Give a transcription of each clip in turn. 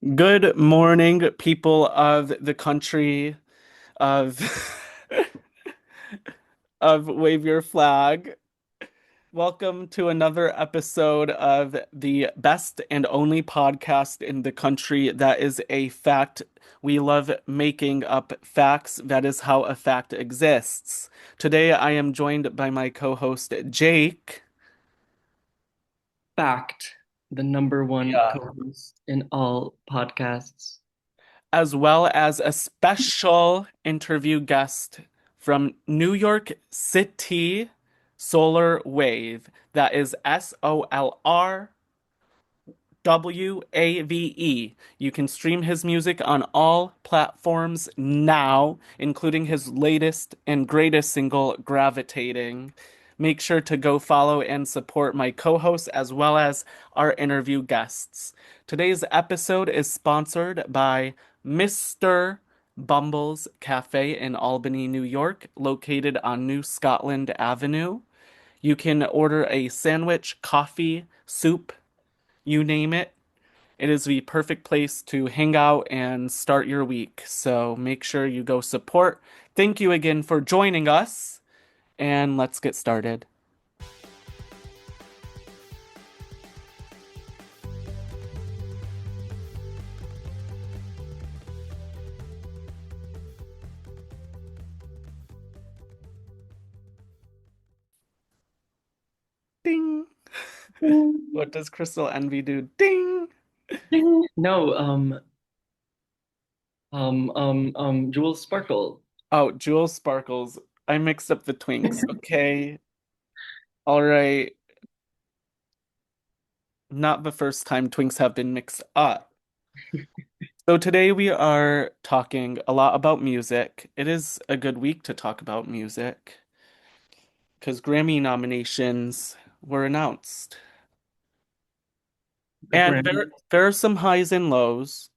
Good morning, people of the country of of Wave Your Flag. Welcome to another episode of the best and only podcast in the country that is a fact. We love making up facts. That is how a fact exists. Today I am joined by my co-host Jake. Fact, the number one Yeah. co-host in all podcasts. As well as a special interview guest from New York City, SOLRWAVE. That is SOLRWAVE. You can stream his music on all platforms now, including his latest and greatest single, Gravitating. Make sure to go follow and support my co hosts as well as our interview guests. Today's episode is sponsored by Mr. Bumble's Cafe in Albany, New York, located on New Scotland Avenue. You can order a sandwich, coffee, soup, you name it. It is the perfect place to hang out and start your week. So make sure you go support. Thank you again for joining us, and let's get started. Ding. Ding, What does Crystal Envy do? Ding. ding. No, Jewel Sparkle. Oh, Jewel Sparkles. I mixed up the twinks. Okay. All right. Not the first time twinks have been mixed up. So today we are talking a lot about music. It is a good week to talk about music because Grammy nominations were announced. The And Grammy. there are some highs and lows.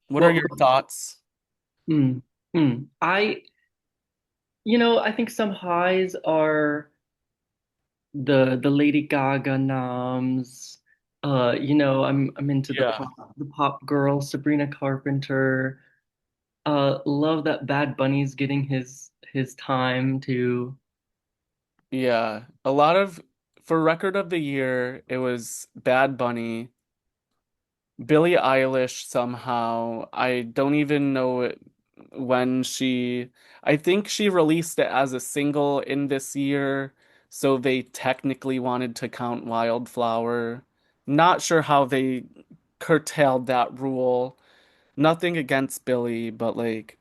What are Well, your thoughts? mm, I think some highs are the Lady Gaga noms. I'm into Yeah. the pop girl, Sabrina Carpenter. Love that Bad Bunny's getting his time to. Yeah. For record of the year, it was Bad Bunny, Billie Eilish somehow. I don't even know when I think she released it as a single in this year, so they technically wanted to count Wildflower. Not sure how they curtailed that rule. Nothing against Billie, but like,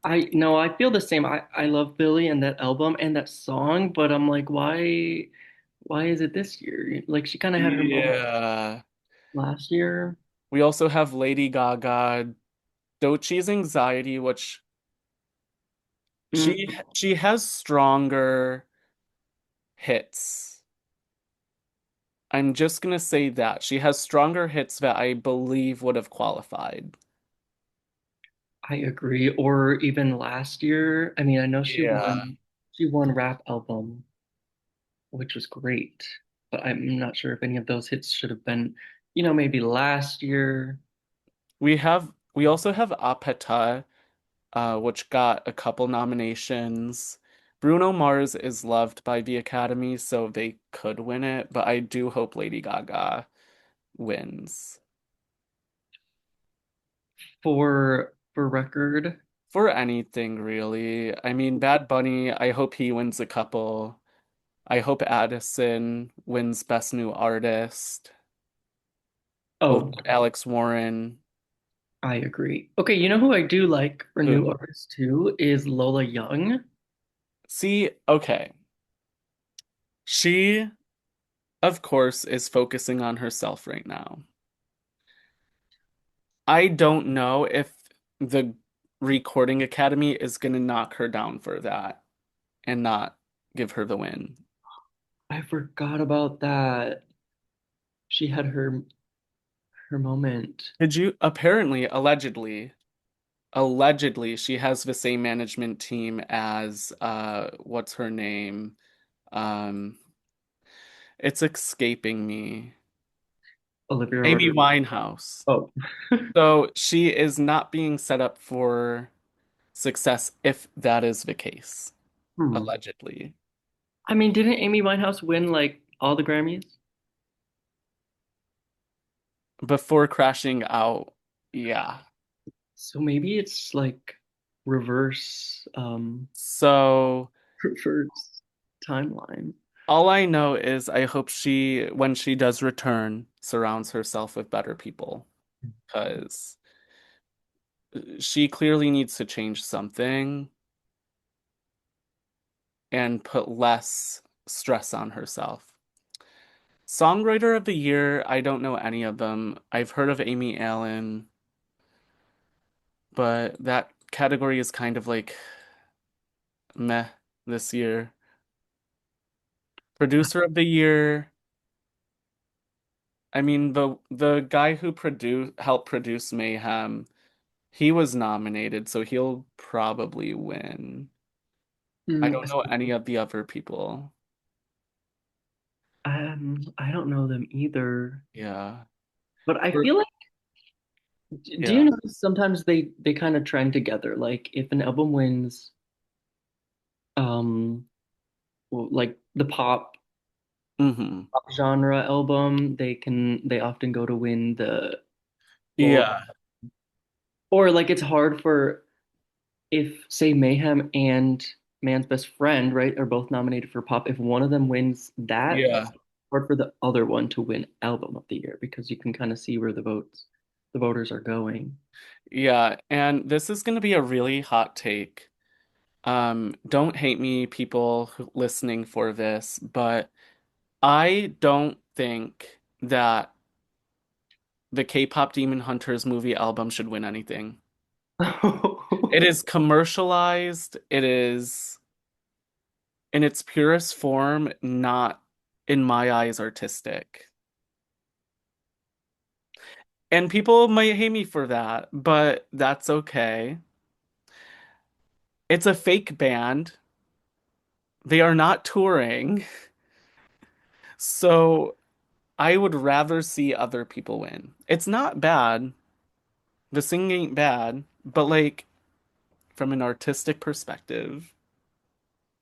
I no, I feel the same. I love Billy and that album and that song, but I'm like, why is it this year? Like she kind of had her moment yeah. last year. We also have Lady Gaga, Doechie's Anxiety, which Mm, she has stronger hits. I'm just gonna say that she has stronger hits that I believe would have qualified. I agree. Or even last year. I mean, I know Yeah. she won rap album, which was great, but I'm not sure if any of those hits should have been, maybe last year. We also have Apata, which got a couple nominations. Bruno Mars is loved by the Academy, so they could win it, but I do hope Lady Gaga wins. For record. For anything, really. I mean, Bad Bunny, I hope he wins a couple. I hope Addison wins Best New Artist over Oh, Alex Warren. I agree. Okay, you know who I do like for new Who? artists too is Lola Young. See, okay. She, of course, is focusing on herself right now. I don't know if the Recording Academy is going to knock her down for that and not give her the win. I forgot about that. She had her moment. Did you? Apparently, allegedly, she has the same management team as what's her name? Um, it's escaping me. Olivia Amy Rodrigo. Winehouse. Oh. So she is not being set up for success if that is the case, Hmm. allegedly. I mean, didn't Amy Winehouse win like all the Grammys? Before crashing out, yeah. So maybe it's like reverse So reverse timeline. all I know is I hope she, when she does return, surrounds herself with better people because she clearly needs to change something and put less stress on herself. Songwriter of the Year, I don't know any of them. I've heard of Amy Allen, but that category is kind of like meh this year. Producer of the Year, I mean the guy who helped produce Mayhem, he was nominated, so he'll probably win. I Hmm. don't know any of the other people. I don't know them either. Yeah. But I For- feel like, do you yeah. notice sometimes they kind of trend together? Like if an album wins, um, well, like the hmm pop genre album, they often go to win the well, Yeah. or like it's hard for if say Mayhem and Man's Best Friend, right, are both nominated for pop. If one of them wins that, Yeah. it's hard for the other one to win album of the year because you can kind of see where the voters are going. Yeah. And this is going to be a really hot take. Don't hate me, people listening for this, but I don't think that the K-pop Demon Hunters movie album should win anything. It is commercialized. It is in its purest form, not in my eyes artistic. And people might hate me for that, but that's okay. It's a fake band. They are not touring. So I would rather see other people win. It's not bad. The singing ain't bad, but like from an artistic perspective.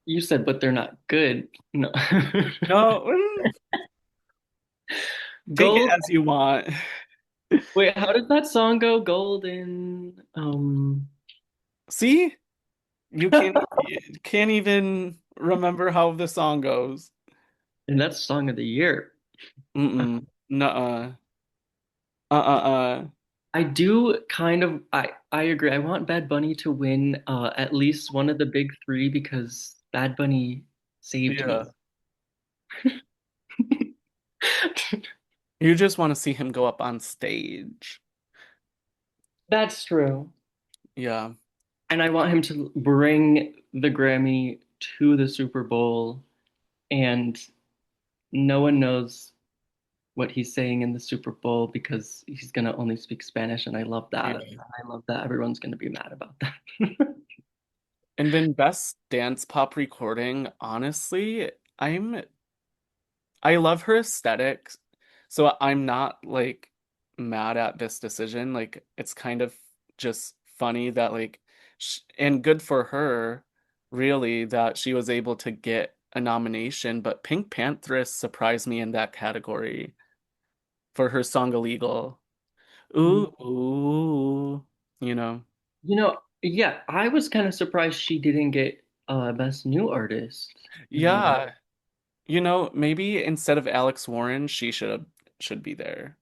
You said, but they're not good. No. No, take it Gold. as you want. Wait, how did that song go? Golden. See? You can't even remember how the song goes. And that's song of the year. Mm-mm. Nuh-uh. Uh-uh-uh. I do kind of I agree. I want Bad Bunny to win at least one of the big three because Bad Bunny saved me. Yeah. You just want to see him go up on stage. That's true. Yeah. And I want him to bring the Grammy to the Super Bowl and no one knows what he's saying in the Super Bowl because he's gonna only speak Spanish and I love that. Yeah. I love that. Everyone's gonna be mad about that. And then best dance pop recording, honestly, I love her aesthetic. So I'm not like mad at this decision. Like it's kind of just funny that like and good for her really that she was able to get a nomination, but Pink Pantheress surprised me in that category for her song Illegal. Ooh, ooh, you know. You know, yeah, I was kind of surprised she didn't get Best New Artist. Mm. Yeah. Maybe instead of Alex Warren, should be there.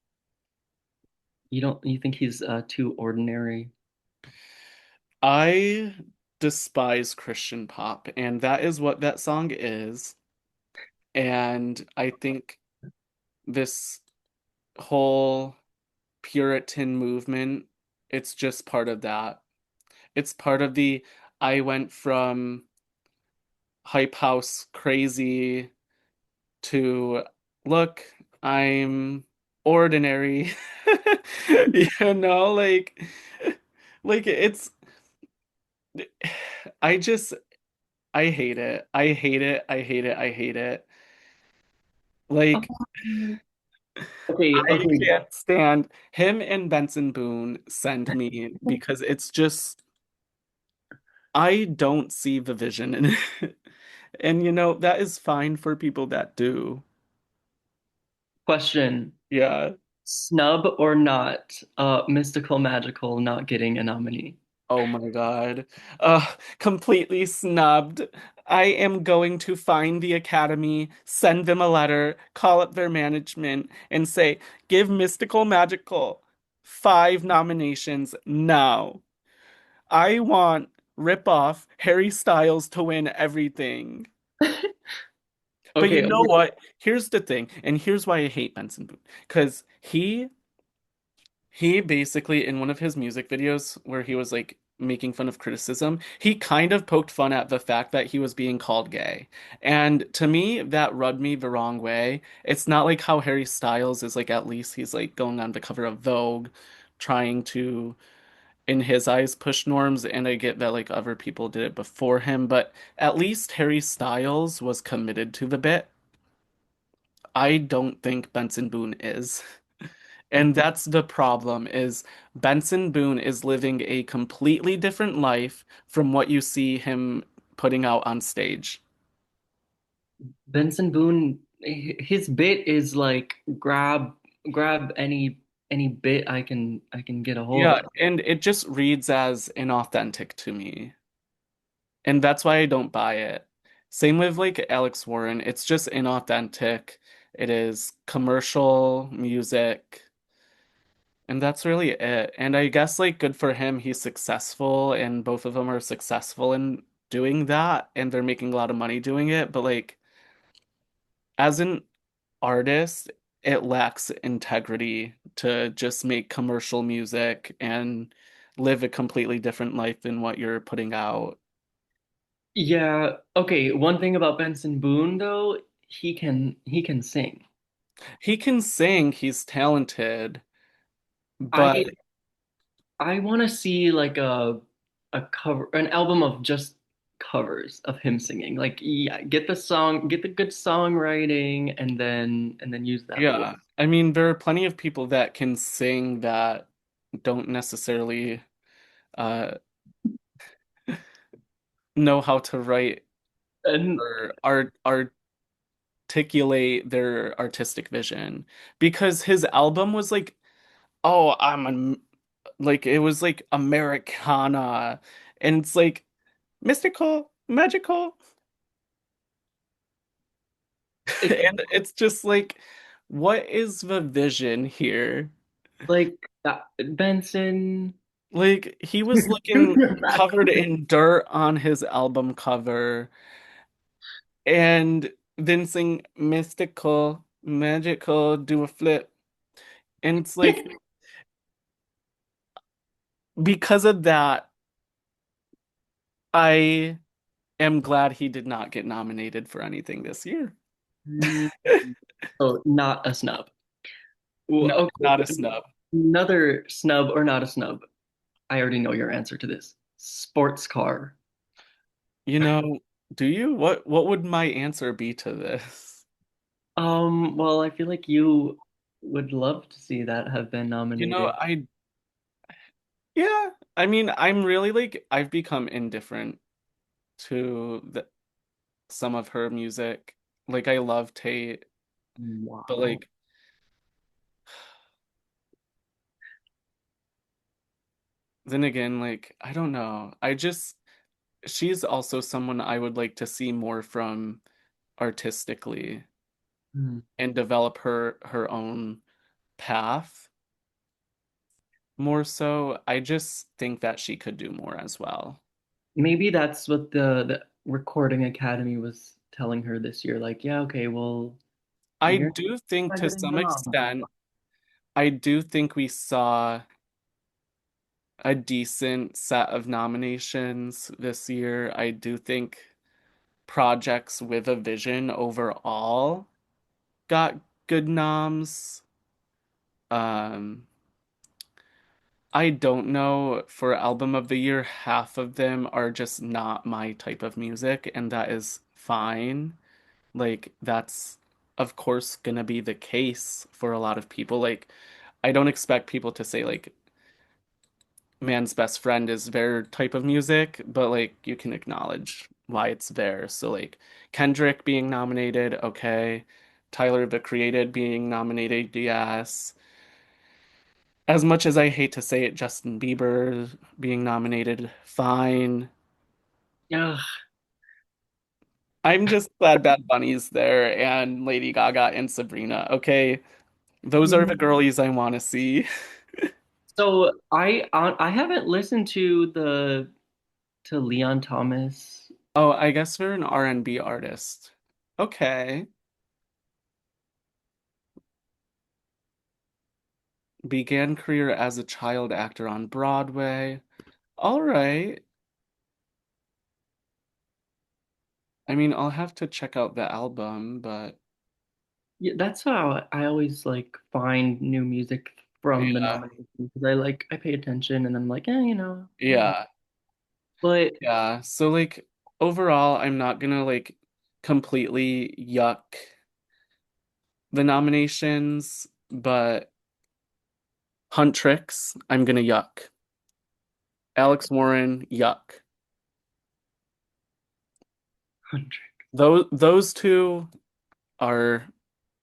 You think he's too ordinary? I despise Christian pop, and that is what that song is. And I think this whole Puritan movement, it's just part of that. It's part of the I went from hype house crazy to look, I'm ordinary. Like it's I just I hate it. I hate it. I hate it. I hate it. Like Okay, I okay. can't stand him and Benson Boone send me because it's just I don't see the vision in it. And that is fine for people that do. Question. Yeah. Snub or not? Mystical Magical not getting a nominee. Oh my God. Completely snubbed. I am going to find the Academy, send them a letter, call up their management, and say, give Mystical Magical 5 nominations now. I want rip off Harry Styles to win everything. But you Okay, know okay. what? Here's the thing, and here's why I hate Benson Boone. Because he basically, in one of his music videos where he was like making fun of criticism, he kind of poked fun at the fact that he was being called gay. And to me, that rubbed me the wrong way. It's not like how Harry Styles is like, at least he's like going on the cover of Vogue, trying to, in his eyes, push norms. And I get that like other people did it before him, but at least Harry Styles was committed to the bit. I don't think Benson Boone is. And that's the problem is Benson Boone is living a completely different life from what you see him putting out on stage. Benson Boone, his bit is like grab any bit I can get a hold Yeah, of. and it just reads as inauthentic to me. And that's why I don't buy it. Same with like Alex Warren. It's just inauthentic. It is commercial music. And that's really it. And I guess like good for him, he's successful and both of them are successful in doing that and they're making a lot of money doing it, but like as an artist, it lacks integrity to just make commercial music and live a completely different life than what you're putting out. Yeah, okay, one thing about Benson Boone though, he can sing. He can sing, he's talented, but I I want to see like a cover an album of just covers of him singing. Like yeah, get the song, get the good songwriting and then use that for what. yeah, I mean there are plenty of people that can sing that don't necessarily uh know how to write And or articulate their artistic vision because his album was like, oh, like it was like Americana and it's like mystical, magical, it's and it's just like, what is the vision here? like Benson. Like he was Do looking your back. covered in dirt on his album cover and then sing mystical, magical, do a flip. And it's like because of that, I am glad he did not get nominated for anything this year. Oh, not a snub. Well, No, okay, not a snub. another snub or not a snub. I already know your answer to this. Sports car. You know, do you? What would my answer be to this? Well, I feel like you would love to see that have been You know, nominated. yeah, I mean, I'm really like I've become indifferent to some of her music. Like I love Tate, but Wow. like then again, like I don't know. She's also someone I would like to see more from artistically Hmm. and develop her own path more so. I just think that she could do more as well. Maybe that's what the Recording Academy was telling her this year. Like, yeah, okay, well, I you're do think not to getting the some nom. extent, I do think we saw a decent set of nominations this year. I do think projects with a vision overall got good noms. Um, I don't know for album of the year, half of them are just not my type of music, and that is fine. Like that's of course, gonna be the case for a lot of people. Like, I don't expect people to say like man's best friend is their type of music, but like you can acknowledge why it's there. So like Kendrick being nominated, okay. Tyler the Created being nominated, yes. As much as I hate to say it, Justin Bieber being nominated, fine. Yeah. I'm just glad Bad Bunny's there and Lady Gaga and Sabrina. Okay, those are the girlies I want to see. So I haven't listened to the to Leon Thomas. Oh, I guess they're an R&B artist. Okay. Began career as a child actor on Broadway. All right. I mean, I'll have to check out the album, but Yeah, that's how I always like find new music from the yeah. nomination because I pay attention and I'm like, whatever. Yeah. But Yeah. So like overall, I'm not gonna like completely yuck the nominations, but Huntrix, I'm gonna yuck. Alex Warren, yuck. Those two are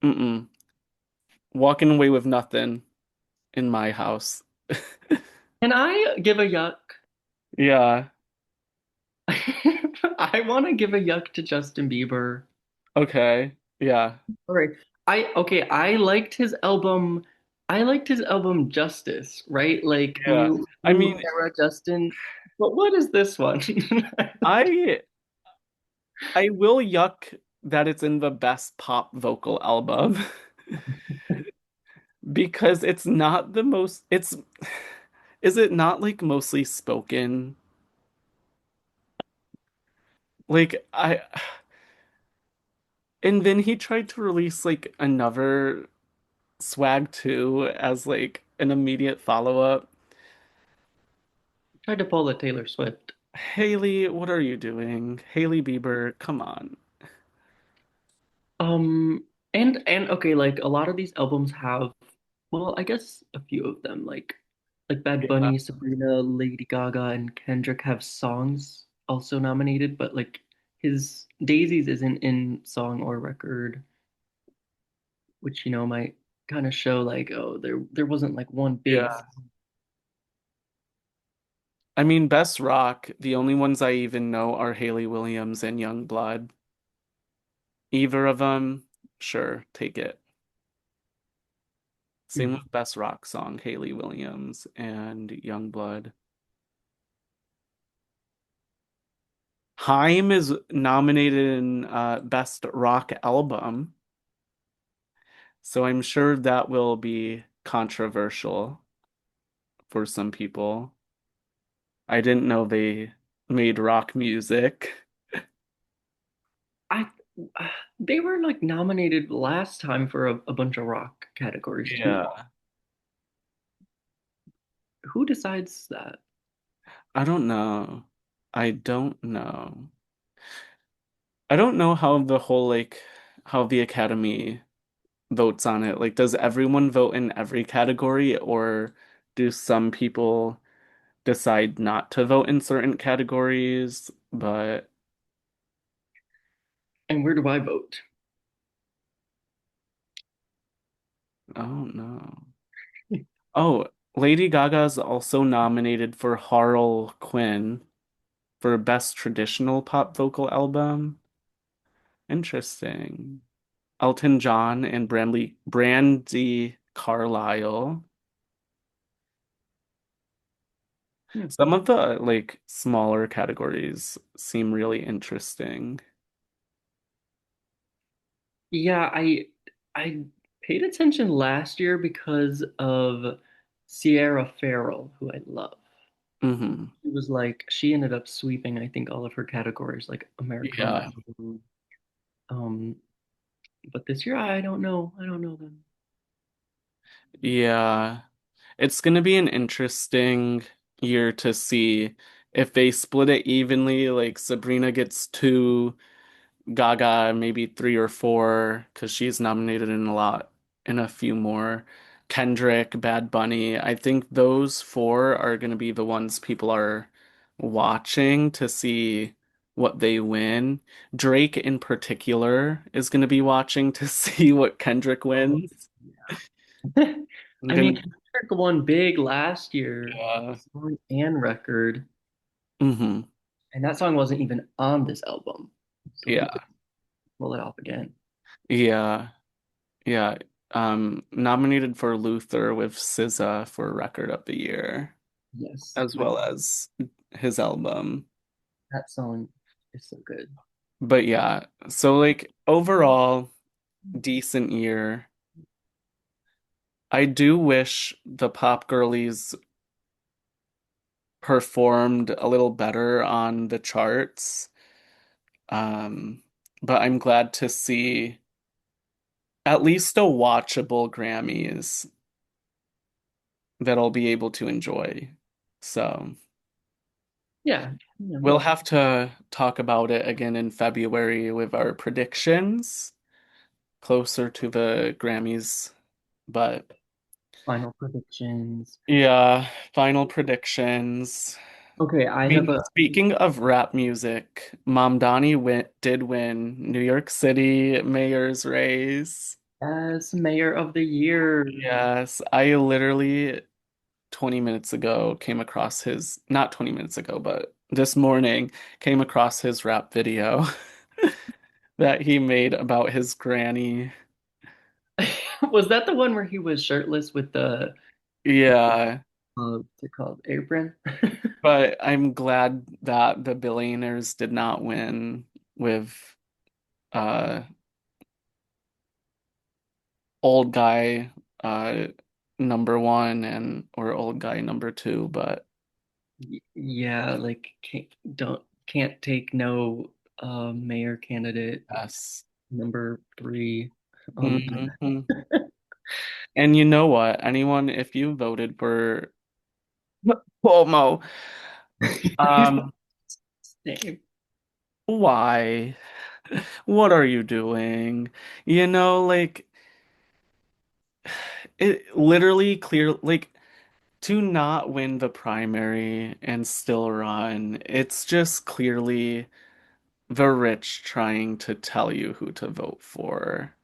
mm-mm, walking away with nothing in my house. can I give a yuck? Yeah. I want to give a yuck to Justin Bieber. Okay. Yeah. All right. I liked his album. I liked his album Justice, right? Like Yeah. I new mean, era Justin. But what is this one? I I will yuck that it's in the best pop vocal album because it's not the most it's is it not like mostly spoken? Like I and then he tried to release like another Swag 2 as like an immediate follow-up. Tried to pull a Taylor Swift. Haley, what are you doing? Haley Bieber, come on. And okay, like a lot of these albums have, well, I guess a few of them, like Bad Yeah. Bunny, Sabrina, Lady Gaga, and Kendrick have songs also nominated, but like his Daisies isn't in song or record, which might kind of show like, oh, there wasn't like one big. Yeah. I mean, best rock, the only ones I even know are Haley Williams and Youngblood. Either of them, sure, take it. Same Mhm. with best rock song, Haley Williams and Youngblood. Haim is nominated in best rock album, so I'm sure that will be controversial for some people. I didn't know they made rock music. I they were like nominated last time for a bunch of rock categories too. Yeah. Who decides that? I don't know. I don't know. I don't know how the whole like how the Academy votes on it. Like, does everyone vote in every category, or do some people decide not to vote in certain categories? But And where do I vote? I don't know. Oh, Lady Gaga is also nominated for Harl Quinn for Best Traditional Pop Vocal Album. Interesting. Elton John and Brandy Carlisle. Hmm. Some of the like smaller categories seem really interesting. Yeah, I paid attention last year because of Sierra Farrell, who I love. Hmm. It was like she ended up sweeping, I think, all of her categories, like Americana Yeah. album. Um, but this year I don't know. I don't know them. Yeah. It's gonna be an interesting year to see if they split it evenly, like Sabrina gets two, Gaga maybe three or four because she's nominated in a lot, in a few more. Kendrick, Bad Bunny. I think those four are going to be the ones people are watching to see what they win. Drake in particular is going to be watching to see what Kendrick Oh, wins. yeah. I'm I mean, gonna, Kendrick won big last year, yeah. song and record, Hmm. and that song wasn't even on this album, so he could Yeah. pull it off again. Yeah. Yeah. Nominated for Luther with SZA for Record of the Year, Yes, as well as his album. that song is so good. But yeah, so like overall, decent year. I do wish the pop girlies performed a little better on the charts. Um, but I'm glad to see at least a watchable Grammys that I'll be able to enjoy. So Yeah, yeah. we'll have to talk about it again in February with our predictions closer to the Grammys. But Final predictions. yeah, final predictions. Okay, I I have mean, a speaking of rap music, did win New York City mayor's race. as mayor of the year. Yes, I literally 20 minutes ago came across his, not 20 minutes ago, but this morning came across his rap video that he made about his granny. Was that the one where he was shirtless with the Yeah, what's it called? Apron? but I'm glad that the billionaires did not win with uh old guy uh number one and or old guy number two, but Yeah, like can't take no mayor candidate yes. number three on the planet. Hmm. And you know what? Anyone, if you voted for Cuomo, um, Name. why? What are you doing? You know, like it literally clear like to not win the primary and still run, it's just clearly the rich trying to tell you who to vote for.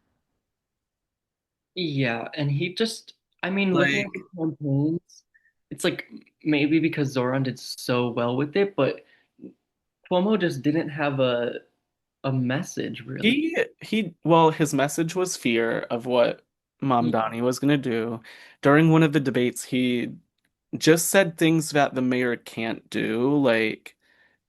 Yeah, and he just, I mean, looking Like at the campaigns, it's like maybe because Zoran did so well with it, but Cuomo just didn't have a message really. well, his message was fear of what Mamdani was gonna do. During one of the debates, he just said things that the mayor can't do, like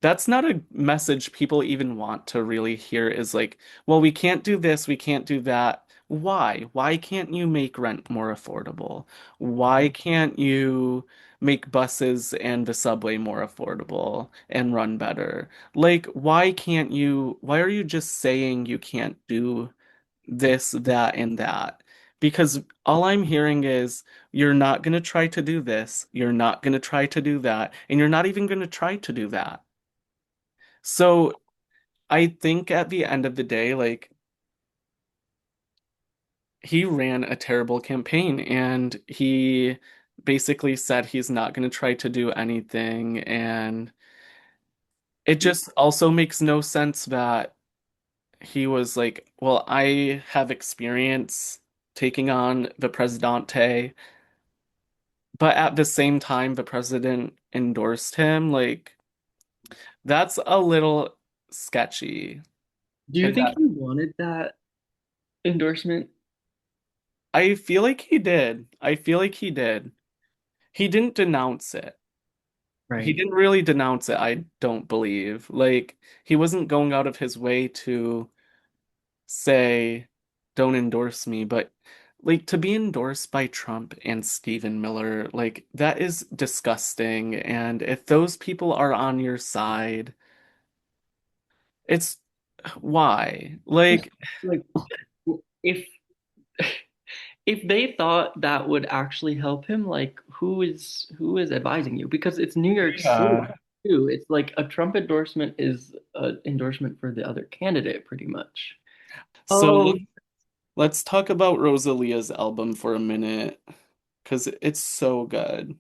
that's not a message people even want to really hear is like, well, we can't do this, we can't do that. Why? Why can't you make rent more affordable? Why can't you make buses and the subway more affordable and run better? Like, why are you just saying you can't do this, that, and that? Because all I'm hearing is you're not going to try to do this, you're not going to try to do that, and you're not even going to try to do that. So I think at the end of the day, like he ran a terrible campaign and he basically said he's not going to try to do anything. And it just also makes no sense that he was like, well, I have experience taking on the Presidente, but at the same time, the president endorsed him. Like, that's a little sketchy. Do you If think that, he wanted that endorsement? I feel like he did. I feel like he did. He didn't denounce it. He Right. didn't really denounce it, I don't believe. Like, he wasn't going out of his way to say, don't endorse me, but like to be endorsed by Trump and Stephen Miller, like that is disgusting. And if those people are on your side, it's why? Just Like, like if if they thought that would actually help him, like who is advising you? Because it's New York City. yeah. too. It's like a Trump endorsement is an endorsement for the other candidate, pretty much. So Oh, let's talk about Rosalia's album for a minute, because it's so good.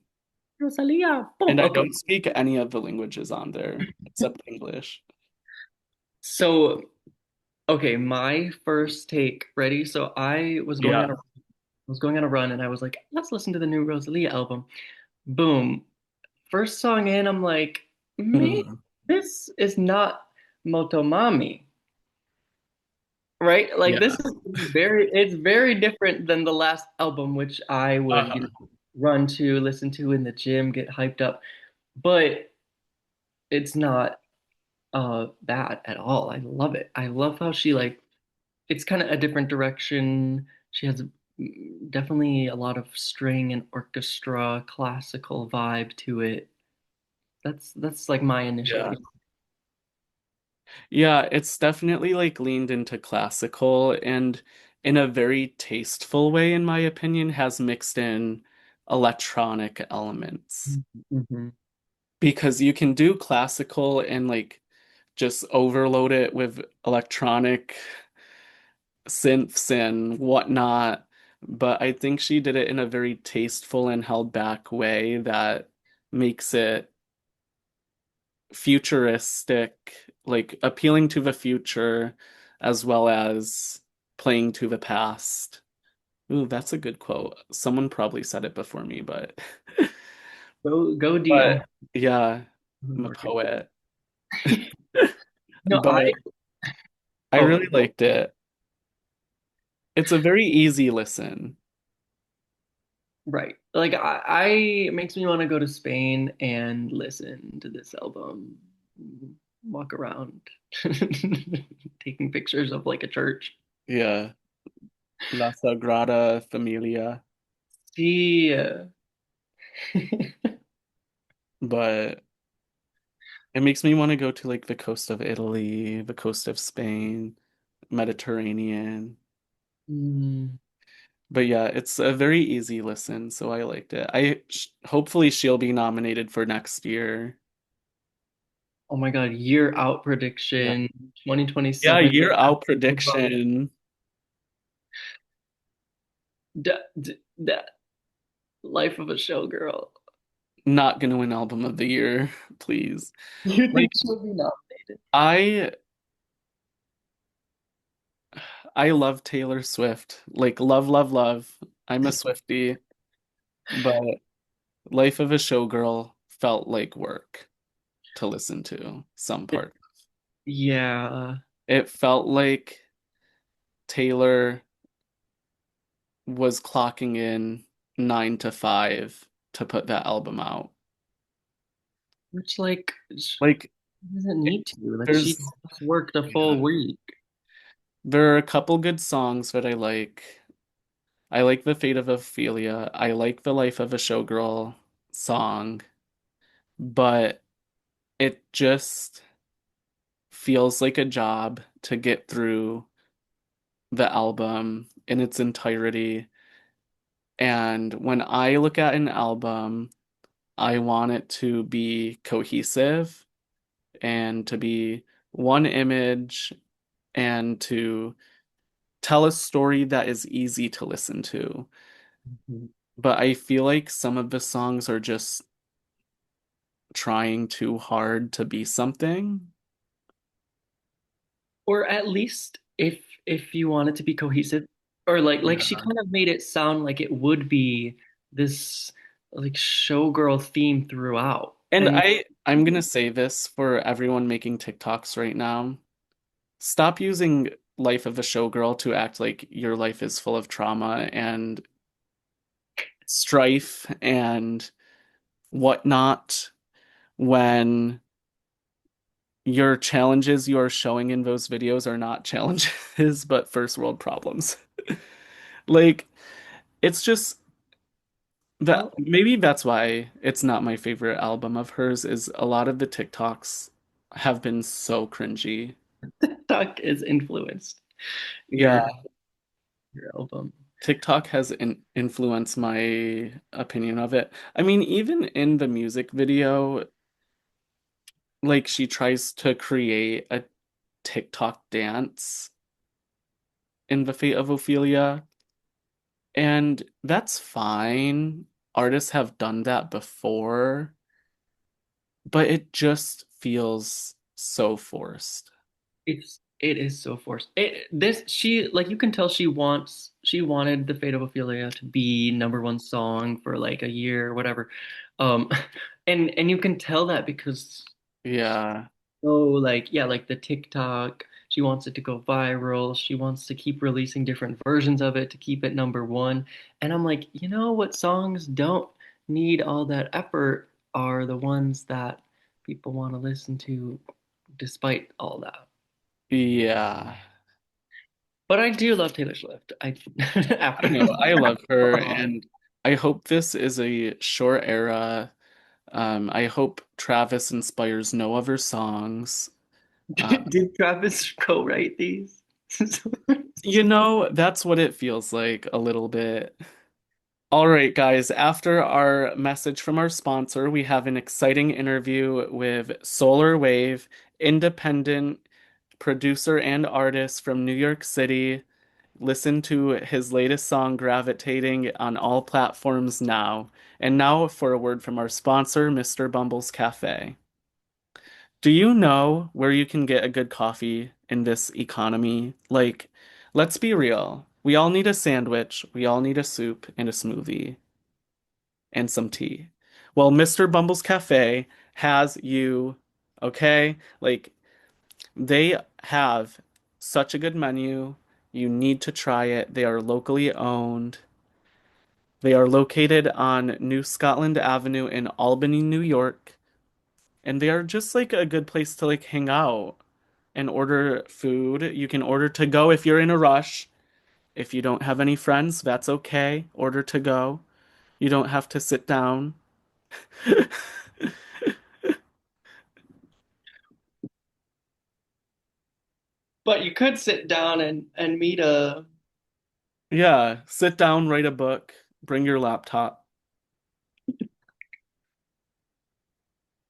Rosalia. Boom. And I Okay. don't speak any of the languages on there except English. So, okay, my first take, ready? So Yeah. I was going on a run and I was like, let's listen to the new Rosalia album. Boom. First song in, I'm like, me, Mm. this is not Motomami, right? Like this Yeah. is it's very different than the last album, which I would, Uh-huh. run to, listen to in the gym, get hyped up. But it's not bad at all. I love it. I love how she like it's kind of a different direction. She has definitely a lot of string and orchestra, classical vibe to it. That's like my initial Yeah. take. Yeah, it's definitely like leaned into classical and in a very tasteful way, in my opinion, has mixed in electronic elements. Mm-hmm. Because you can do classical and like just overload it with electronic synths and whatnot. But I think she did it in a very tasteful and held back way that makes it futuristic, like appealing to the future as well as playing to the past. Ooh, that's a good quote. Someone probably said it before me, but Go D. Oh, but yeah, I'm a Market. poet. No, I But I oh really liked it. It's a very easy listen. right. Like I it makes me want to go to Spain and listen to this album, walk around, taking pictures of like a church. Yeah, La Sagrada Familia. See, But it makes me want to go to like the coast of Italy, the coast of Spain, Mediterranean. Mm, But yeah, it's a very easy listen, so I liked it. Hopefully she'll be nominated for next year. oh my God, year out Yeah. prediction, Yeah, 2027. year out prediction. That life of a showgirl. Not gonna win album of the year, please. You think Like she'll be nominated? I I love Taylor Swift. Like love, love, love. I'm a Swiftie, but Life of a Showgirl felt like work to listen to some part. Yeah, It felt like Taylor was clocking in 9 to 5 to put that album out. which like she Like doesn't need to. Like she there's just worked a yeah, full week. there are a couple good songs that I like. I like The Fate of Ophelia. I like the Life of a Showgirl song, but it just feels like a job to get through the album in its entirety. And when I look at an album, I want it to be cohesive and to be one image and to tell a story that is easy to listen to. Mhm. But I feel like some of the songs are just trying too hard to be something. Or at least if you want it to be cohesive, or like she Yeah. kind of made it sound like it would be this like showgirl theme throughout. And And I'm gonna say this for everyone making TikToks right now. Stop using Life of a Showgirl to act like your life is full of trauma and strife and whatnot when your challenges you are showing in those videos are not challenges, but first world problems. Like, it's just that well, maybe that's why it's not my favorite album of hers, is a lot of the TikToks have been so cringy. TikTok is influenced Yeah, your your album. TikTok has influenced my opinion of it. I mean, even in the music video, like she tries to create a TikTok dance in The Fate of Ophelia, and that's fine. Artists have done that before, but it just feels so forced. It is so forced. This she like you can tell she wanted The Fate of Ophelia to be number one song for like a year or whatever. Um and you can tell that because Yeah. like yeah, like the TikTok, she wants it to go viral. She wants to keep releasing different versions of it to keep it number one. And I'm like, you know what songs don't need all that effort are the ones that people want to listen to despite all that. Yeah. But I do love Taylor Swift. I I after know. I love her, um, and I hope this is a short era. I hope Travis inspires no other songs. Uh, did Travis co-write these? that's what it feels like a little bit. All right, guys, after our message from our sponsor, we have an exciting interview with SOLRWAVE, independent producer and artist from New York City. Listen to his latest song, Gravitating, on all platforms now. And now for a word from our sponsor, Mr. Bumble's Cafe. Do you know where you can get a good coffee in this economy? Like, let's be real. We all need a sandwich, we all need a soup and a smoothie and some tea. Well, Mr. Bumble's Cafe has you, okay? Like, they have such a good menu. You need to try it. They are locally owned. They are located on New Scotland Avenue in Albany, New York, and they are just like a good place to like hang out and order food. You can order to go if you're in a rush. If you don't have any friends, that's okay. Order to go. You don't have to sit down. But you could sit down and meet a Yeah, sit down, write a book, bring your laptop,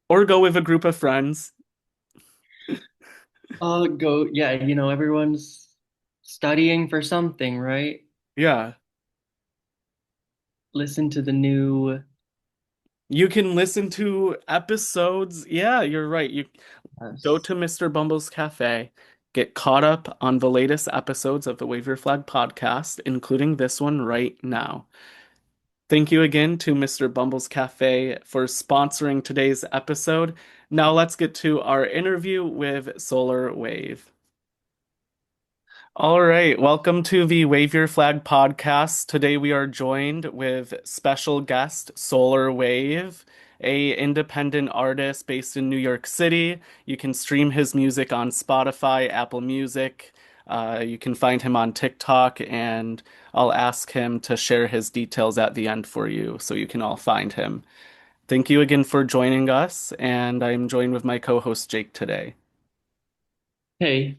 or go with a group of friends. go yeah, everyone's studying for something, right? Yeah. Listen to the new You can listen to episodes. Yeah, you're right. You go us. to Mr. Bumble's Cafe, get caught up on the latest episodes of the Wave Your Flag podcast, including this one right now. Thank you again to Mr. Bumble's Cafe for sponsoring today's episode. Now let's get to our interview with Solar Wave. All right, welcome to the Wave Your Flag podcast. Today we are joined with special guest Solar Wave, a independent artist based in New York City. You can stream his music on Spotify, Apple Music. You can find him on TikTok, and I'll ask him to share his details at the end for you so you can all find him. Thank you again for joining us, and I'm joined with my co-host Jake today. Hey,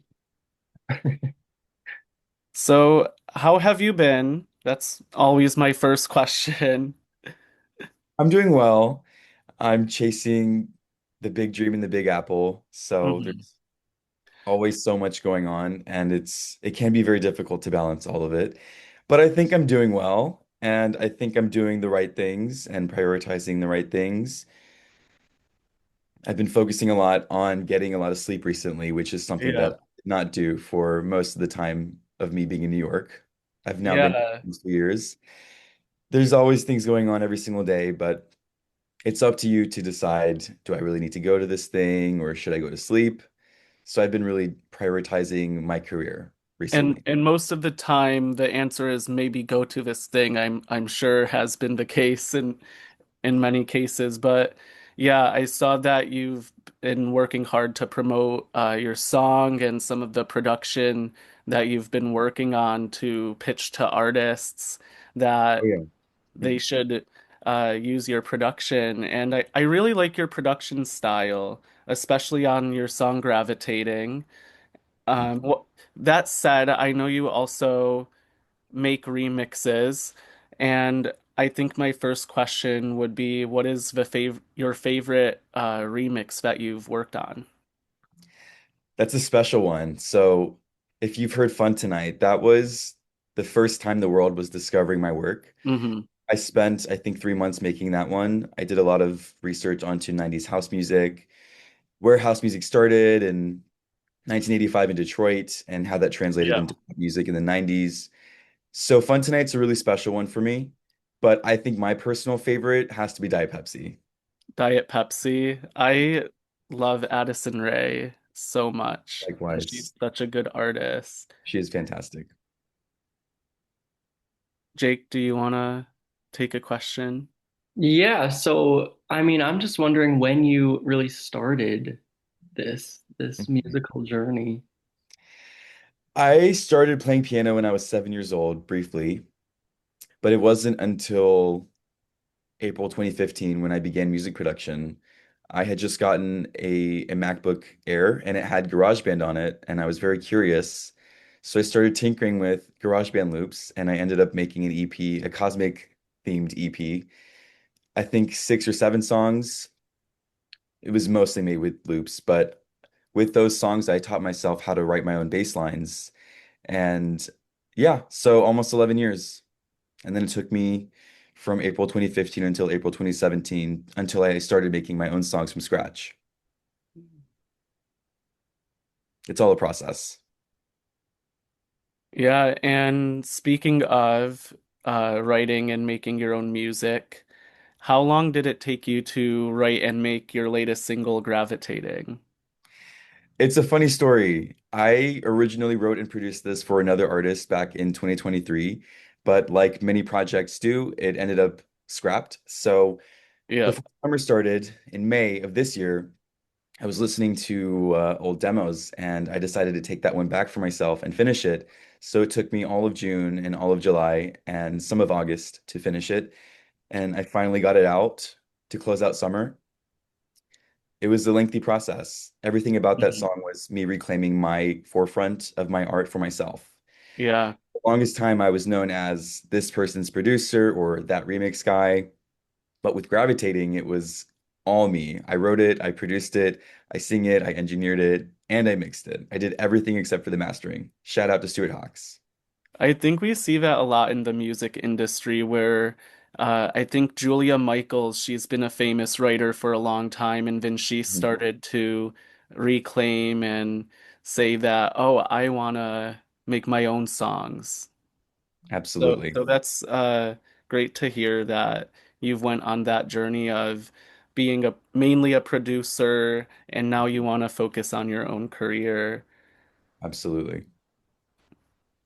So, how have you been? That's always my first question. I'm doing well. I'm chasing the big dream in the Big Apple. So Mhm. there's always so much going on, and it can be very difficult to balance all of it. But I think I'm doing well, and I think I'm doing the right things and prioritizing the right things. I've been focusing a lot on getting a lot of sleep recently, which is something Yeah. that I did not do for most of the time of me being in New York. I've now been Yeah. here for years. There's always things going on every single day, but it's up to you to decide, do I really need to go to this thing or should I go to sleep? So I've been really prioritizing my career And recently. most of the time the answer is maybe go to this thing. I'm sure has been the case in many cases, but yeah, I saw that you've been working hard to promote your song and some of the production that you've been working on to pitch to artists Oh that yeah. Yeah. they should use your production. And I really like your production style, especially on your song Gravitating. That said, I know you also make remixes, and I think my first question would be, what is your favorite remix that you've worked on? That's a special one. So, if you've heard Fun Tonight, that was the first time the world was discovering my work. Hmm. I spent, I think, 3 months making that one. I did a lot of research onto 90s house music, where house music started in 1985 in Detroit, and how that translated Yeah. into pop music in the 90s. So, Fun Tonight's a really special one for me. But I think my personal favorite has to be Diet Pepsi. Diet Pepsi. I love Addison Rae so much. Likewise, She's such a good artist. she is fantastic. Jake, do you want to take a question? Yeah, so I mean, I'm just wondering when you really started this musical journey. I started playing piano when I was 7 years old, briefly, but it wasn't until April 2015 when I began music production. I had just gotten a MacBook Air and it had GarageBand on it, and I was very curious. So I started tinkering with GarageBand loops, and I ended up making an EP, a cosmic themed EP. I think 6 or 7 songs. It was mostly made with loops, but with those songs, I taught myself how to write my own bass lines. And yeah, so almost 11 years. And then it took me from April 2015 until April 2017 until I started making my own songs from scratch. It's all a process. Yeah, and speaking of writing and making your own music, how long did it take you to write and make your latest single, Gravitating? It's a funny story. I originally wrote and produced this for another artist back in 2023, but like many projects do, it ended up scrapped. So Yeah. before summer started in May of this year, I was listening to old demos and I decided to take that one back for myself and finish it. So it took me all of June and all of July and some of August to finish it. And I finally got it out to close out summer. It was a lengthy process. Everything about that Mhm. song was me reclaiming my forefront of my art for myself. Yeah. The longest time I was known as this person's producer or that remix guy. But with Gravitating, it was all me. I wrote it, I produced it, I sing it, I engineered it, and I mixed it. I did everything except for the mastering. Shout out to Stuart Hawks. I think we see that a lot in the music industry where I think Julia Michaels, she's been a famous writer for a long time, and then she Mhm. started to reclaim and say that, oh, I want to make my own songs. So Absolutely. that's great to hear that you've went on that journey of being a mainly a producer, and now you want to focus on your own career. Absolutely.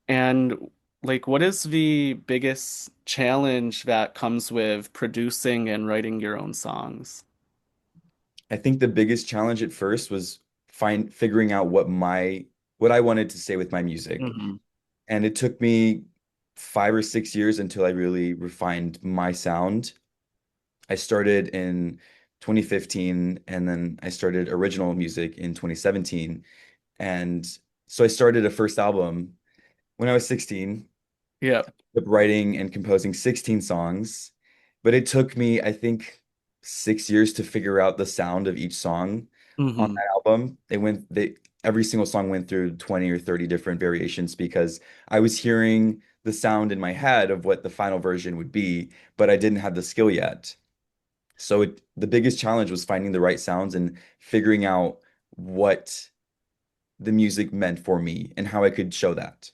And like, what is the biggest challenge that comes with producing and writing your own songs? I think the biggest challenge at first was figuring out what I wanted to say with my music. Hmm. And it took me 5 or 6 years until I really refined my sound. I started in 2015 and then I started original music in 2017. And so I started a first album when I was 16, Yeah. up writing and composing 16 songs. But it took me, I think, 6 years to figure out the sound of each song on Hmm. that album. Every single song went through 20 or 30 different variations because I was hearing the sound in my head of what the final version would be, but I didn't have the skill yet. So the biggest challenge was finding the right sounds and figuring out what the music meant for me and how I could show that.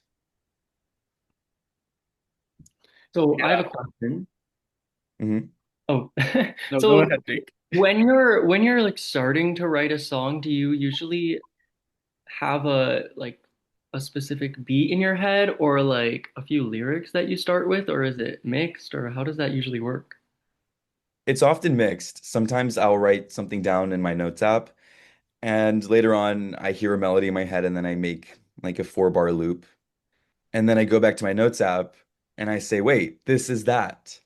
So I have a question. Mhm. Oh, No, go so ahead, Jake. when you're like starting to write a song, do you usually have a specific beat in your head or like a few lyrics that you start with, or is it mixed, or how does that usually work? It's often mixed. Sometimes I'll write something down in my notes app, and later on I hear a melody in my head, and then I make like a 4 bar loop, and then I go back to my notes app and I say, "Wait, this is that."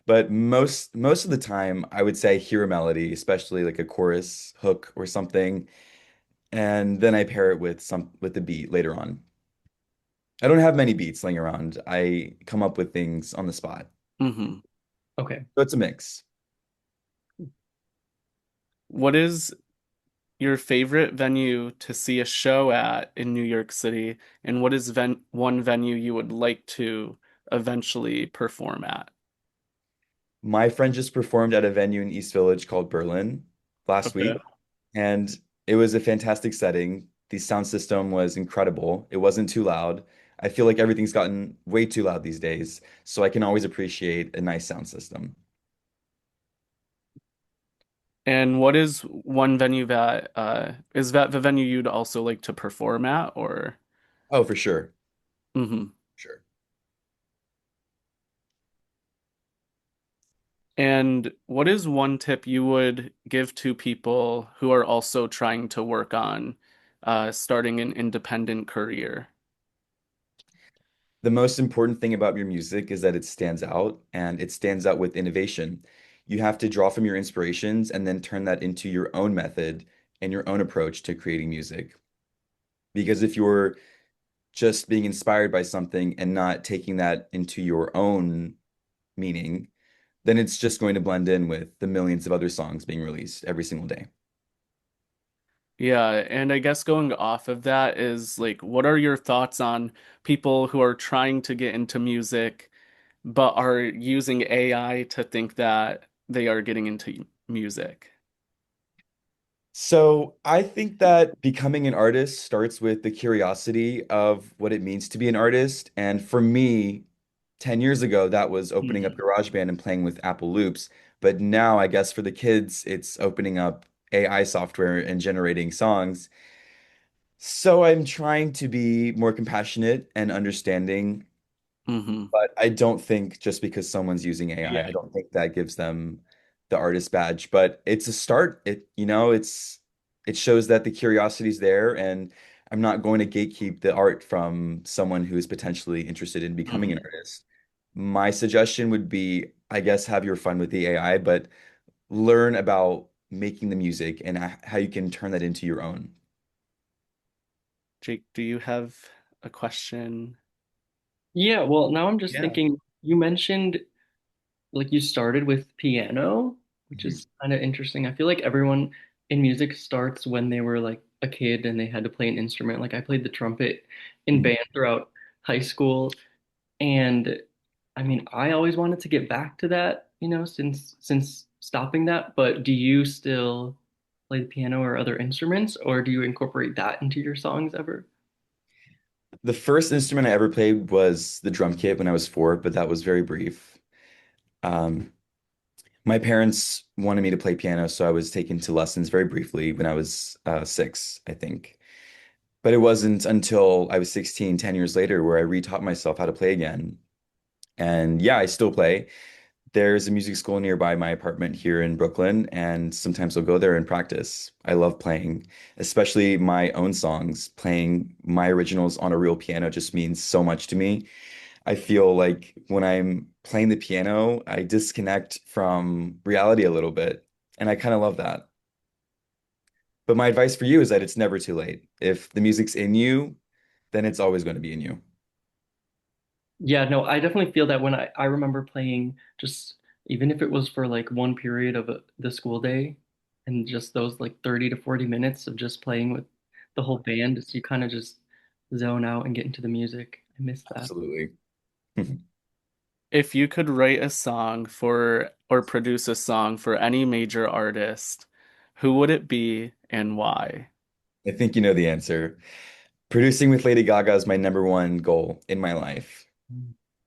But most of the time, I would say I hear a melody, especially like a chorus hook or something, and then I pair it with the beat later on. I don't have many beats laying around. I come up with things on the spot. Hmm. Okay. So it's a mix. What is your favorite venue to see a show at in New York City, and what is one venue you would like to eventually perform at? My friend just performed at a venue in East Village called Berlin last Okay. week, and it was a fantastic setting. The sound system was incredible. It wasn't too loud. I feel like everything's gotten way too loud these days, so I can always appreciate a nice sound system. And what is one venue that is that the venue you'd also like to perform at, or? Oh, for sure. Hmm. Sure. And what is one tip you would give to people who are also trying to work on starting an independent career? The most important thing about your music is that it stands out and it stands out with innovation. You have to draw from your inspirations and then turn that into your own method and your own approach to creating music. Because if you're just being inspired by something and not taking that into your own meaning, then it's just going to blend in with the millions of other songs being released every single day. Yeah, and I guess going off of that is like, what are your thoughts on people who are trying to get into music but are using AI to think that they are getting into music? So I think that becoming an artist starts with the curiosity of what it means to be an artist. And for me, 10 years ago, that was opening up Mhm. GarageBand and playing with Apple Loops. But now I guess for the kids, it's opening up AI software and generating songs. So I'm trying to be more compassionate and understanding, Hmm. but I don't think just because someone's using AI, I Yeah. don't think that gives them the artist badge, but it's a start. It shows that the curiosity's there, and I'm not going to gatekeep the art from someone who is potentially interested in becoming an Hmm. artist. My suggestion would be, I guess, have your fun with the AI, but learn about making the music and how you can turn that into your own. Jake, do you have a question? Yeah, well, now I'm just Yeah. thinking, you mentioned like you started with piano, which Mhm. is kind of interesting. I feel like everyone in music starts when they were like a kid and they had to play an instrument. Like I played the trumpet in Mhm. band throughout high school, and I mean, I always wanted to get back to that, since stopping that. But do you still play the piano or other instruments, or do you incorporate that into your songs ever? The first instrument I ever played was the drum kit when I was 4, but that was very brief. Um, my parents wanted me to play piano, so I was taken to lessons very briefly when I was 6, I think. But it wasn't until I was 16, 10 years later, where I retaught myself how to play again. And yeah, I still play. There's a music school nearby my apartment here in Brooklyn, and sometimes I'll go there and practice. I love playing, especially my own songs. Playing my originals on a real piano just means so much to me. I feel like when I'm playing the piano, I disconnect from reality a little bit, and I kind of love that. But my advice for you is that it's never too late. If the music's in you, then it's always going to be in you. Yeah, no, I definitely feel that when I remember playing just even if it was for like one period of the school day and just those like 30 to 40 minutes of just playing with the whole band, just you kind of just zone out and get into the music. I miss that. Absolutely. If you could write a song for or produce a song for any major artist, who would it be and why? I think you know the answer. Producing with Lady Gaga is my number one goal in my life.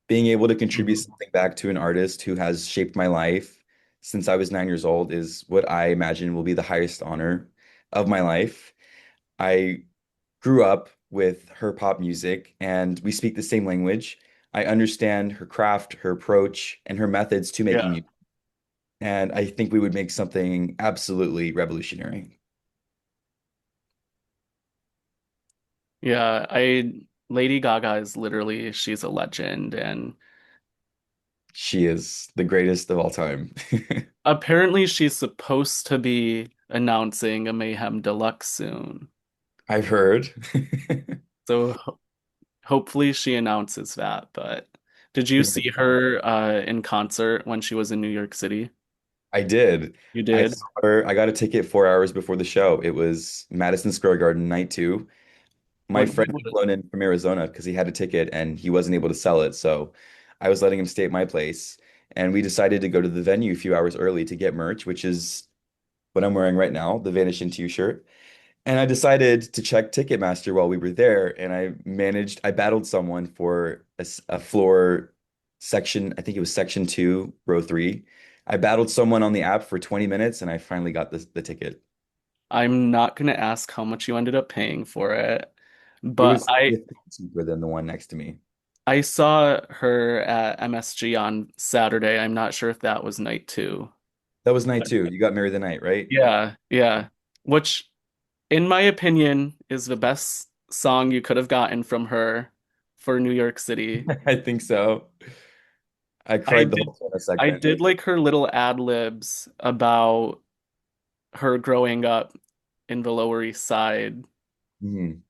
Being able to contribute Mhm. something back to an artist who has shaped my life since I was 9 years old is what I imagine will be the highest honor of my life. I grew up with her pop music and we speak the same language. I understand her craft, her approach, and her methods to making Yeah. music. And I think we would make something absolutely revolutionary. Yeah, I Lady Gaga is literally she's a legend and She is the greatest of all time. apparently she's supposed to be announcing a Mayhem Deluxe soon. I've heard. So hopefully she announces that, but Did you see her in concert when she was in New York City? I did. You I did? saw her. I got a ticket 4 hours before the show. It was Madison Square Garden night two. My What, friend had flown in from Arizona because he had a ticket and he wasn't able to sell it. So I was letting him stay at my place. And we decided to go to the venue a few hours early to get merch, which is what I'm wearing right now, the Vanish Into You shirt. And I decided to check Ticketmaster while we were there. And I battled someone for a floor section. I think it was section two, row three. I battled someone on the app for 20 minutes and I finally got the ticket. I'm not gonna ask how much you ended up paying for it, It but was cheaper than the one next to me. I saw her at MSG on Saturday. I'm not sure if that was night two. That was night two. You got married the night, right? Yeah, yeah. Which, in my opinion, is the best song you could have gotten from her for New York City. I think so. I I cried the did whole time I segment. did like her little ad libs about her growing up in the Lower East Side, Mhm.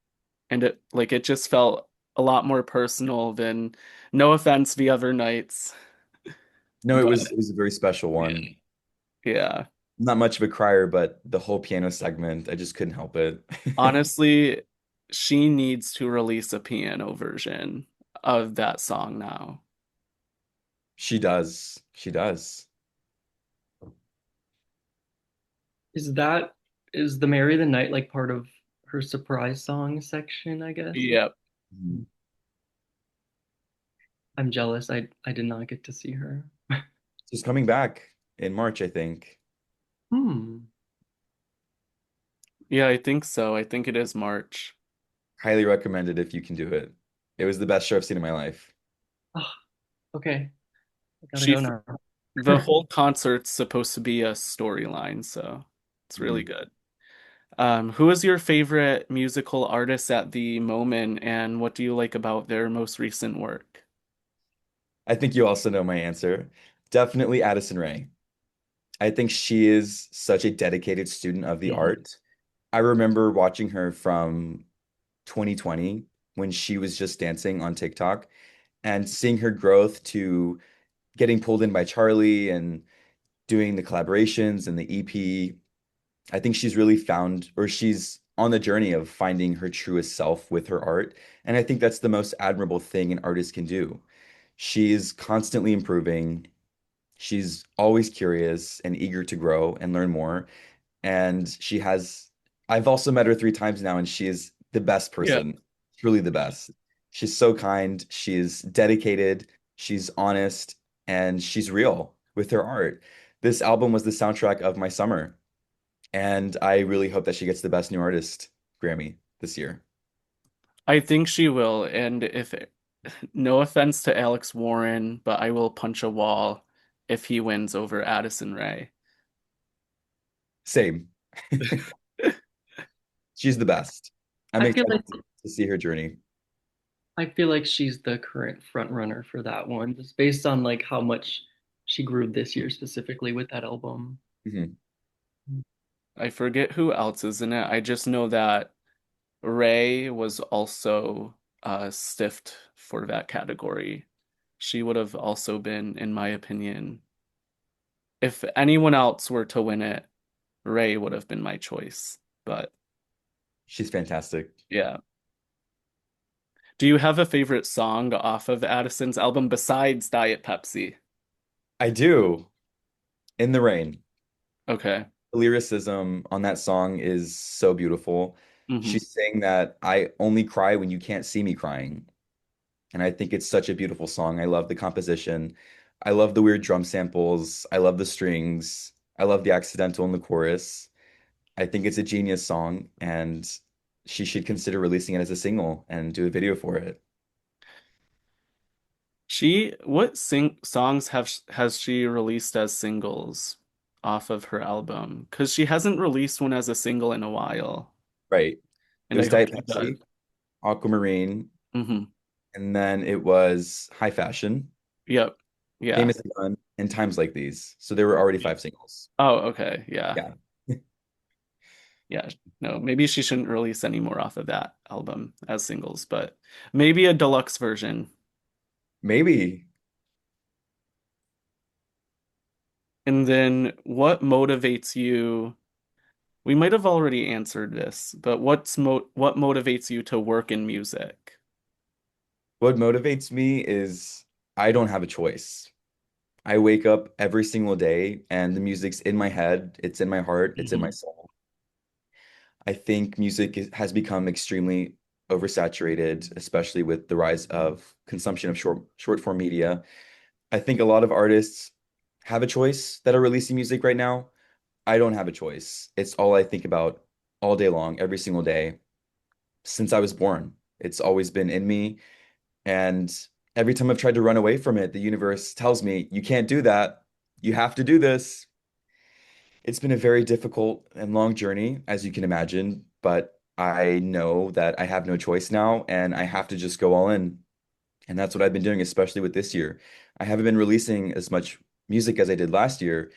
and it just felt a lot more personal than, no offense, the other nights, No, it but was it was a very special yeah, one. yeah. Not much of a crier, but the whole piano segment, I just couldn't help it. Honestly, she needs to release a piano version of that song now. She does. She does. Is that is the Marry the Night like part of her surprise song section, I guess? Yep. Mhm. I'm jealous. I did not get to see her. She's coming back in March, I think. Hmm. Yeah, I think so. I think it is March. Highly recommended if you can do it. It was the best show I've seen in my life. Oh, okay. I gotta She go now. The whole concert's supposed to be a storyline, so it's really Mhm. good. Who is your favorite musical artist at the moment, and what do you like about their most recent work? I think you also know my answer. Definitely Addison Rae. I think she is such a dedicated student of the Mhm. art. I remember watching her from 2020 when she was just dancing on TikTok and seeing her growth to getting pulled in by Charlie and doing the collaborations and the EP. I think she's really found, or she's on the journey of finding her truest self with her art. And I think that's the most admirable thing an artist can do. She's constantly improving. She's always curious and eager to grow and learn more. And I've also met her 3 times now, and she is the best Yeah. person, truly the best. She's so kind, she's dedicated, she's honest, and she's real with her art. This album was the soundtrack of my summer, and I really hope that she gets the Best New Artist Grammy this year. I think she will, and if no offense to Alex Warren, but I will punch a wall if he wins over Addison Rae. Same. She's the best. I'm I feel excited like to see her journey. I feel like she's the current front runner for that one, just based on like how much she grew this year specifically with that album. Mhm. I forget who else is in it. I just know that Ray was also stiffed for that category. She would have also been, in my opinion, if anyone else were to win it, Ray would have been my choice. But She's fantastic. yeah. Do you have a favorite song off of Addison's album besides Diet Pepsi? I do. In the Rain. Okay. The lyricism on that song is so beautiful. Hmm. She's saying that I only cry when you can't see me crying. And I think it's such a beautiful song. I love the composition. I love the weird drum samples. I love the strings. I love the accidental in the chorus. I think it's a genius song, and she should consider releasing it as a single and do a video for it. What sing songs has she released as singles off of her album? Because she hasn't released one as a single in a while, Right. It and I was hope Diet she does. Pepsi, Aquamarine, Hmm. and then it was High Fashion, Yep. Yeah. Famous Gun, and Times Like These. So there were already 5 singles. Oh, okay. Yeah. Yeah. Yeah. No, maybe she shouldn't release any more off of that album as singles, but maybe a deluxe version. Maybe. And then what motivates you? We might have already answered this, but what motivates you to work in music? What motivates me is I don't have a choice. I wake up every single day and the music's in my head, it's in my heart, it's in my Mhm. soul. I think has become extremely oversaturated, especially with the rise of consumption of short form media. I think a lot of artists have a choice that are releasing music right now. I don't have a choice. It's all I think about all day long, every single day, since I was born. It's always been in me. And every time I've tried to run away from it, the universe tells me, you can't do that. You have to do this. It's been a very difficult and long journey, as you can imagine, but I know that I have no choice now and I have to just go all in. And that's what I've been doing, especially with this year. I haven't been releasing as much music as I did last year,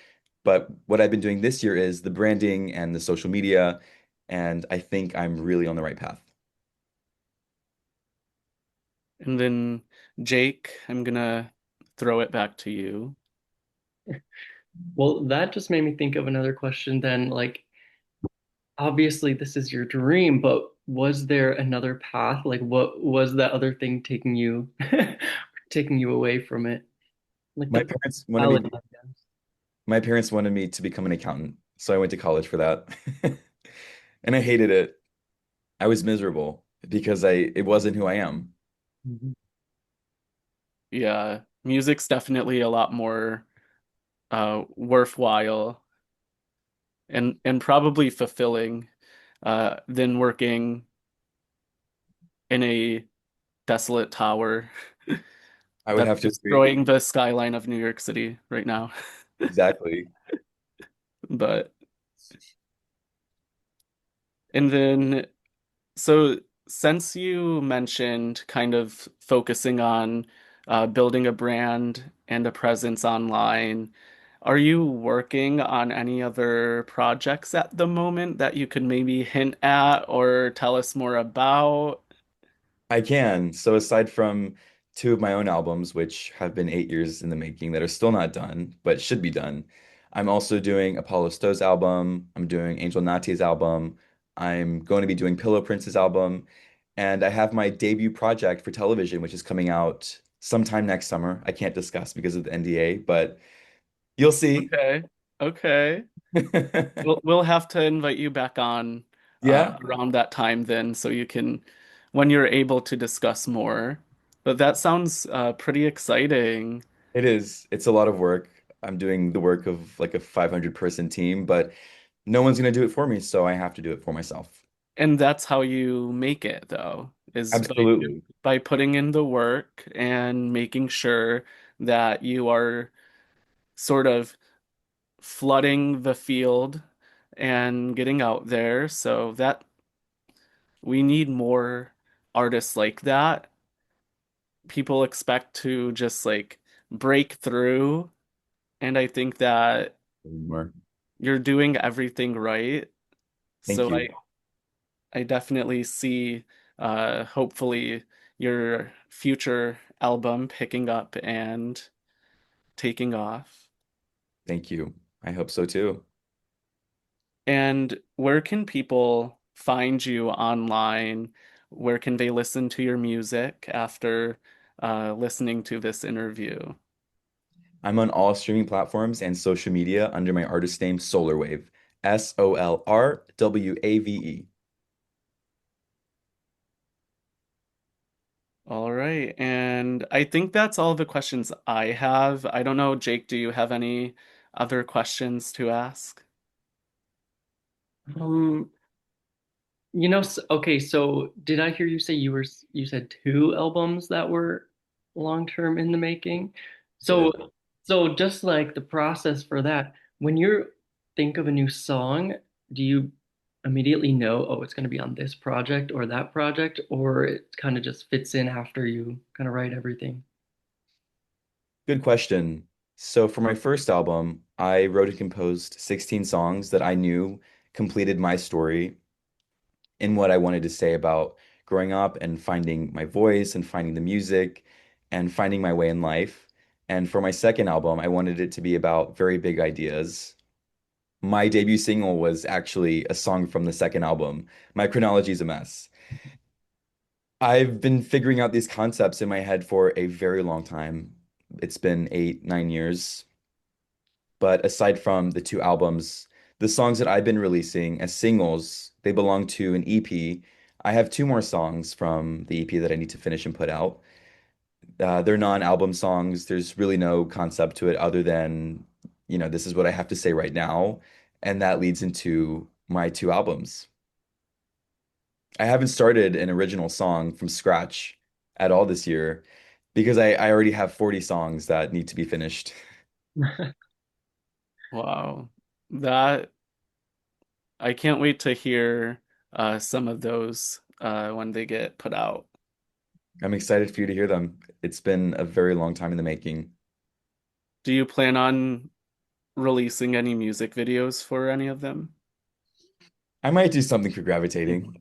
but what I've been doing this year is the branding and the social media, and I think I'm really on the right path. And then Jake, I'm gonna throw it back to you. Well, that just made me think of another question then. Like, obviously, this is your dream, but was there another path? Like, what was that other thing taking you taking you away from it? Like the My parents wanted me personality, I guess. my parents wanted me to become an accountant, so I went to college for that. And I hated it. I was miserable because it wasn't who I am. Mhm. Yeah, music's definitely a lot more worthwhile and probably fulfilling than working in a desolate tower I would that's have to agree. destroying the skyline of New York City right now. Exactly. But and then so since you mentioned kind of focusing on building a brand and a presence online, are you working on any other projects at the moment that you could maybe hint at or tell us more about? I can. So aside from two of my own albums, which have been 8 years in the making, that are still not done, but should be done, I'm also doing Apollo Stowe's album. I'm doing Angel Natti's album. I'm going to be doing Pillow Prince's album. And I have my debut project for television, which is coming out sometime next summer. I can't discuss because of the NDA, but you'll see. Okay. Okay. We'll have to invite you back on Yeah, around that time then so you can when you're able to discuss more. But that sounds pretty exciting. it is. It's a lot of work. I'm doing the work of like a 500-person team, but no one's going to do it for me, so I have to do it for myself. And that's how you make it though, is Absolutely. by putting in the work and making sure that you are sort of flooding the field and getting out there so that we need more artists like that. People expect to just like break through, and I think that More. you're doing everything right. Thank So you. I definitely see hopefully your future album picking up and taking off. Thank you. I hope so too. And where can people find you online? Where can they listen to your music after listening to this interview? I'm on all streaming platforms and social media under my artist name, SOLRWAVE. SOLRWAVE. All right. And I think that's all the questions I have. I don't know, Jake, do you have any other questions to ask? Um, okay, so did I hear you say you said two albums that were long term in the making? So Did. so just like the process for that, when you think of a new song, do you immediately know, oh, it's going to be on this project or that project, or it kind of just fits in after you kind of write everything? Good question. So for my first album, I wrote and composed 16 songs that I knew completed my story in what I wanted to say about growing up and finding my voice and finding the music and finding my way in life. And for my second album, I wanted it to be about very big ideas. My debut single was actually a song from the second album. My chronology is a mess. I've been figuring out these concepts in my head for a very long time. It's been 8, 9 years. But aside from the two albums, the songs that I've been releasing as singles, they belong to an EP. I have two more songs from the EP that I need to finish and put out. They're non-album songs. There's really no concept to it other than, this is what I have to say right now. And that leads into my two albums. I haven't started an original song from scratch at all this year because I already have 40 songs that need to be finished. Wow. That I can't wait to hear some of those when they get put out. I'm excited for you to hear them. It's been a very long time in the making. Do you plan on releasing any music videos for any of them? I might do something for Gravitating.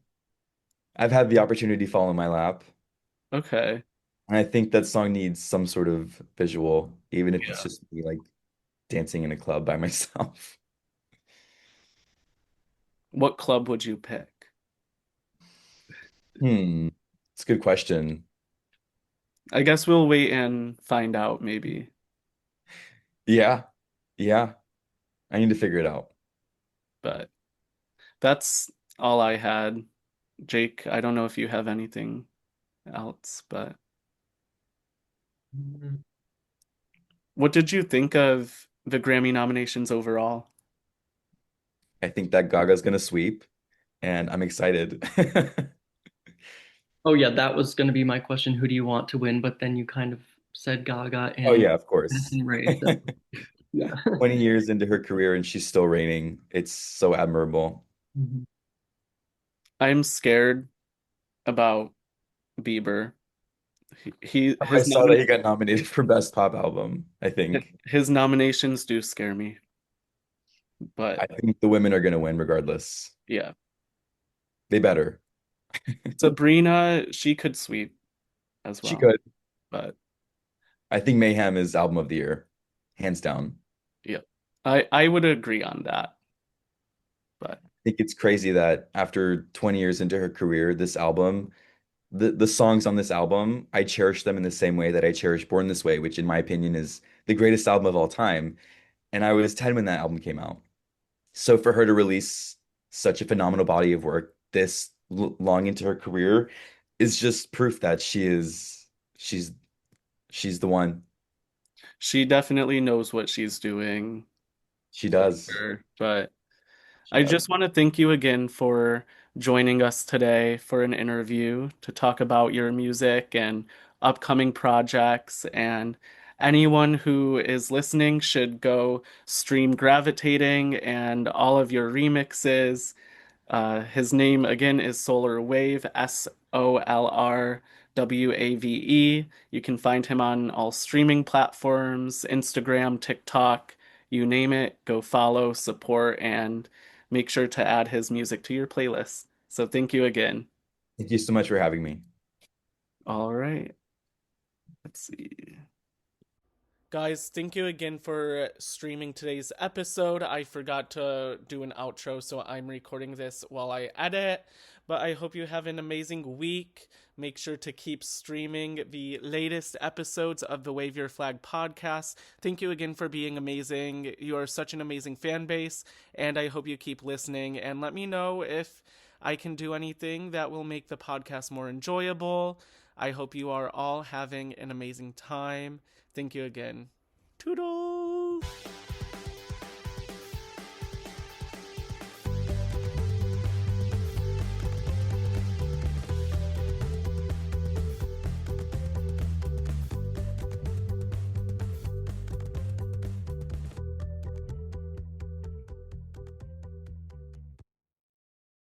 I've had the opportunity fall in my lap, Okay. and I think that song needs some sort of visual, even if it's Yeah. just me like dancing in a club by myself. What club would you pick? Hmm, it's a good question. I guess we'll wait and find out maybe. Yeah, yeah, I need to figure it out. But that's all I had. Jake, I don't know if you have anything else, but what did you think of the Grammy nominations overall? I think that Gaga's gonna sweep, and I'm excited. Oh yeah, that was going to be my question. Who do you want to win? But then you kind of said Gaga Oh and yeah, of course. Madison Ray. So yeah. 20 years into her career and she's still reigning. It's so admirable. Mhm. I'm scared about Bieber. I saw that he got nominated for Best Pop Album, I think. His nominations do scare me, but I think the women are going to win regardless. yeah. They better. Sabrina, she could sweep as She well, could. but I think Mayhem is album of the year, hands down. yeah. I would agree on that, but I think it's crazy that after 20 years into her career, this album, the songs on this album, I cherish them in the same way that I cherish Born This Way, which in my opinion is the greatest album of all time. And I was 10 when that album came out. So for her to release such a phenomenal body of work this long into her career is just proof that she's she's the one. she definitely knows what she's doing She for does. sure. But She I does. just want to thank you again for joining us today for an interview to talk about your music and upcoming projects. And anyone who is listening should go stream Gravitating and all of your remixes. His name again is SOLRWAVE, SOLRWAVE. You can find him on all streaming platforms, Instagram, TikTok, you name it. Go follow, support, and make sure to add his music to your playlist. So thank you again. Thank you so much for having me. All right. Let's see. Guys, thank you again for streaming today's episode. I forgot to do an outro, so I'm recording this while I edit. But I hope you have an amazing week. Make sure to keep streaming the latest episodes of the Wave Your Flag podcast. Thank you again for being amazing. You are such an amazing fan base, and I hope you keep listening. And let me know if I can do anything that will make the podcast more enjoyable. I hope you are all having an amazing time. Thank you again. Toodles!